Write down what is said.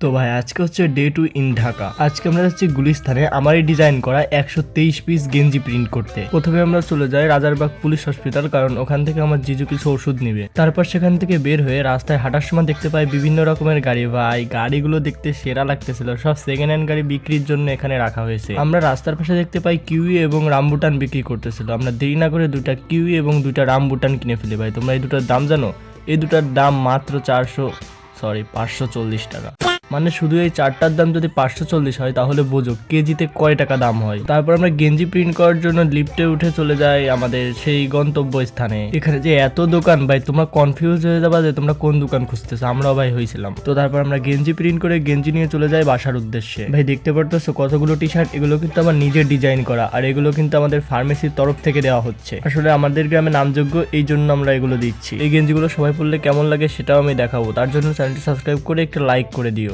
তো ভাই আজকে হচ্ছে ডে 2 ইন ঢাকা। আজকে আমরা যাচ্ছি গুলিস্তানে আমারই ডিজাইন করা 123 পিস গেঞ্জি প্রিন্ট করতে। প্রথমে আমরা চলে যাই রাজারবাগ পুলিশ হসপিটাল, কারণ ওখান থেকে আমার জিজু কিছু ওষুধ নিবে। তারপর সেখান থেকে বের হয়ে রাস্তায় হাঁটার সময় দেখতে পাই বিভিন্ন রকমের গাড়ি। ভাই গাড়িগুলো দেখতে সেরা লাগতেছিল, সব সেকেন্ড হ্যান্ড গাড়ি বিক্রির জন্য এখানে রাখা হয়েছে। আমরা রাস্তার পাশে দেখতে পাই কিউই এবং রামবুটান বিক্রি করতেছিল। আমরা দেরি না করে দুইটা কিউই এবং দুইটা রামবুটান কিনে ফেলি। ভাই তোমরা এই দুটার দাম জানো? এই দুটার দাম মাত্র 540 টাকা। মানে শুধু এই চারটার দাম যদি 540 হয় তাহলে বোঝো কেজিতে কয় টাকা দাম হয়। তারপর আমরা গেঞ্জি প্রিন্ট করার জন্য লিফটে উঠে চলে যাই আমাদের সেই গন্তব্য স্থানে। এখানে যে এত দোকান ভাই তোমরা কনফিউজ হয়ে যাবা যে তোমরা কোন দোকান খুঁজতেছো, আমরাও ভাই হয়েছিলাম। তো তারপর আমরা গেঞ্জি প্রিন্ট করে গেঞ্জি নিয়ে চলে যাই বাসার উদ্দেশ্যে। ভাই দেখতে পারতেছো কতগুলো টি শার্ট, এগুলো কিন্তু আমার নিজের ডিজাইন করা, আর এগুলো কিন্তু আমাদের ফার্মেসির তরফ থেকে দেওয়া হচ্ছে। আসলে আমাদের গ্রামে নামযোগ্য, এই জন্য আমরা এগুলো দিচ্ছি। এই গেঞ্জিগুলো সবাই পরলে কেমন লাগে সেটাও আমি দেখাবো, তার জন্য চ্যানেলটি সাবস্ক্রাইব করে একটা লাইক করে দিও।